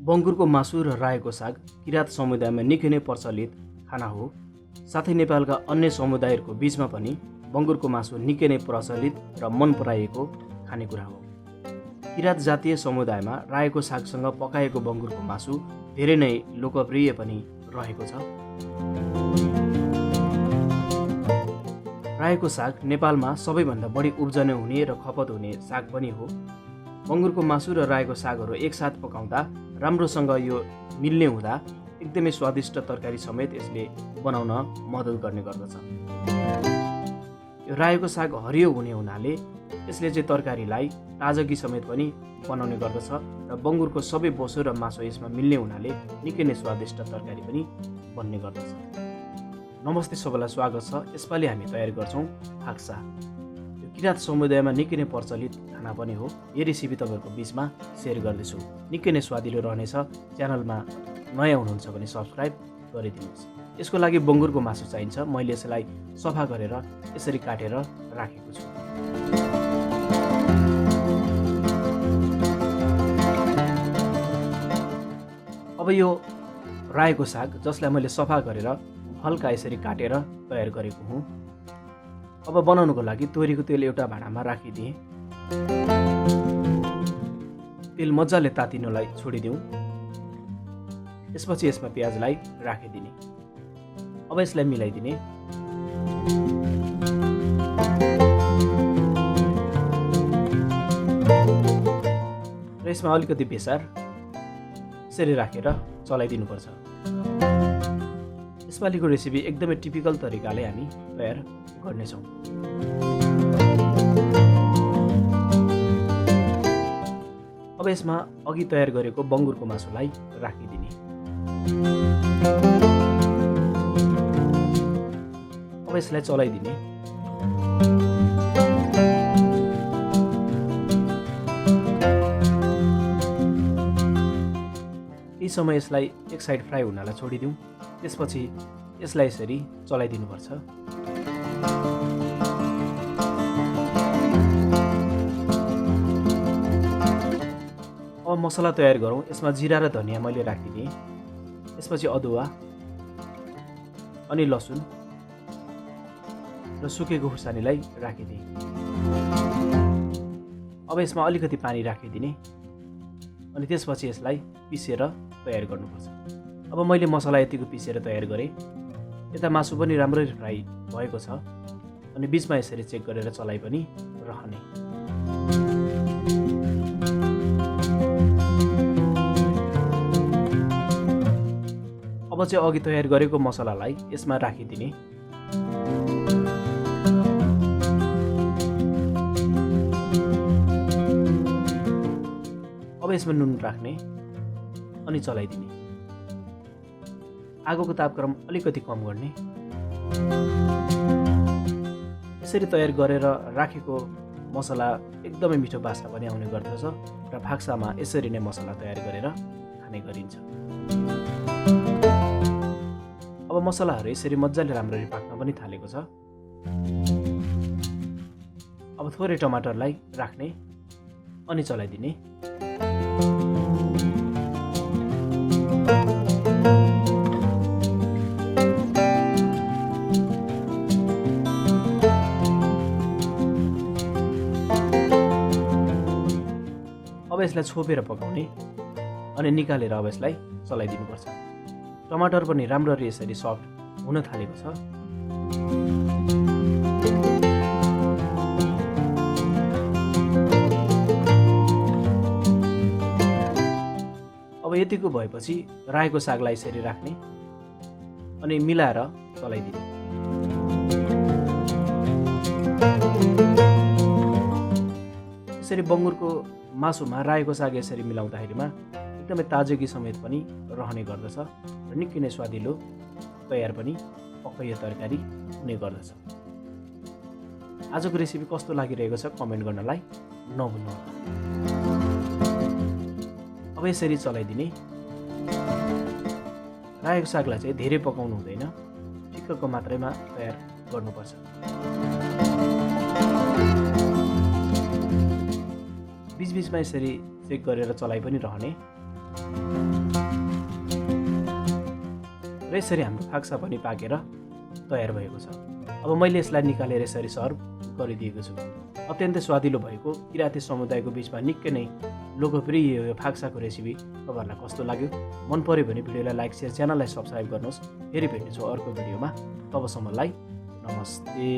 बंगुरको मासु र रायोको साग किरात समुदायमा निकै नै प्रचलित खाना हो। साथै नेपालका अन्य समुदायहरूको बीचमा पनि बंगुरको मासु निकै नै प्रचलित र मन पराइएको खानेकुरा हो। किरात जातीय समुदायमा रायोको सागसँग पकाएको बंगुरको मासु धेरै नै लोकप्रिय पनि रहेको छ। रायोको साग नेपालमा सबैभन्दा बढी उब्जने हुने र खपत हुने साग पनि हो। बंगुरको मासु र रायोको सागहरू एकसाथ पकाउँदा राम्रोसँग यो मिल्ने हुँदा एकदमै स्वादिष्ट तरकारी समेत यसले बनाउन मद्दत गर्ने गर्दछ। यो रायोको साग हरियो हुने हुनाले यसले चाहिँ तरकारीलाई ताजगी समेत पनि बनाउने गर्दछ र बंगुरको सबै बोसो र मासु यसमा मिल्ने हुनाले निकै नै स्वादिष्ट तरकारी पनि बन्ने गर्दछ। नमस्ते सबैलाई स्वागत छ। यसपालि हामी तयार गर्छौँ फाक्सा। यो किरात समुदायमा निकै नै प्रचलित खाना पनि हो। यो रेसिपी तपाईँहरूको बिचमा सेयर गर्दैछु। निकै नै स्वादिलो रहनेछ। च्यानलमा नयाँ हुनुहुन्छ भने सब्सक्राइब गरिदिनुहोस्। यसको लागि बंगुरको मासु चाहिन्छ। मैले यसलाई सफा गरेर यसरी काटेर राखेको छु। अब यो रायोको साग जसलाई मैले सफा गरेर हल्का यसरी काटेर तयार गरेको हुँ। अब बनाउनुको लागि तोरीको तेल एउटा भाँडामा राखिदिएँ। तेल मजाले तातिनुलाई छोडिदिउँ। त्यसपछि यसमा प्याजलाई राखिदिने। अब यसलाई मिलाइदिने। र यसमा अलिकति बेसार यसरी राखेर चलाइदिनुपर्छ। यसपालिको रेसिपी एकदमै टिपिकल तरिकाले हामी तयार गर्नेछौँ। अब यसमा अघि तयार गरेको बंगुरको मासुलाई राखिदिने। अब यसलाई चलाइदिने। यी समय यसलाई एक साइड फ्राई हुनलाई छोडिदिउँ। त्यसपछि यसलाई यसरी चलाइदिनुपर्छ। अब मसला तयार गरौँ। यसमा जिरा र धनियाँ मैले राखिदिएँ। त्यसपछि अदुवा अनि लसुन र सुकेको खुर्सानीलाई राखिदिएँ। अब यसमा अलिकति पानी राखिदिने अनि त्यसपछि यसलाई पिसेर तयार गर्नुपर्छ। अब मैले मसला यतिको पिसेर तयार गरेँ। यता मासु पनि राम्ररी फ्राई भएको छ अनि बिचमा यसरी चेक गरेर चलाइ पनि रहने। अब चाहिँ अघि तयार गरेको मसलालाई यसमा राखिदिने। अब यसमा नुन राख्ने अनि चलाइदिने। आगोको तापक्रम अलिकति कम गर्ने। यसरी तयार गरेर राखेको मसला एकदमै मिठो बास्ना पनि आउने गर्दछ र फाक्सामा यसरी नै मसला तयार गरेर खाने गरिन्छ। अब मसलाहरू यसरी मजाले राम्ररी पाक्न पनि थालेको छ। अब थोरै टमाटरलाई राख्ने अनि चलाइदिने। अब यसलाई छोपेर पकाउने अनि निकालेर अब यसलाई चलाइदिनुपर्छ। टमाटर पनि राम्ररी यसरी सफ्ट हुन थालेको छ। अब यतिको भएपछि रायोको सागलाई यसरी राख्ने अनि मिलाएर चलाइदिने। यसरी बंगुरको मासुमा रायोको साग यसरी मिलाउँदाखेरिमा एकदमै ताजगी समेत पनि रहने गर्दछ र निकै नै स्वादिलो तयार पनि पकाइयो तरकारी हुने गर्दछ। आजको रेसिपी कस्तो लागिरहेको छ कमेन्ट गर्नलाई नभुल्नुहोला। अब यसरी चलाइदिने। रायोको सागलाई चाहिँ धेरै पकाउनु हुँदैन। ठिक्कको मात्रामा तयार गर्नुपर्छ। बीचबीचमा यसरी चेक गरेर चलाइ पनि रहने। र यसरी हाम्रो फाक्सा पनि पाकेर तयार भएको छ। अब मैले यसलाई निकालेर यसरी सर्भ गरिदिएको छु। अत्यन्तै स्वादिलो भएको किराती समुदायको बिचमा निकै नै लोकप्रिय यो फाक्साको रेसिपी तपाईँहरूलाई कस्तो लाग्यो? मन पर्यो भने भिडियोलाई लाइक, सेयर, च्यानललाई सब्सक्राइब गर्नुहोस्। फेरि भेट्नेछु अर्को भिडियोमा। तबसम्मलाई नमस्ते।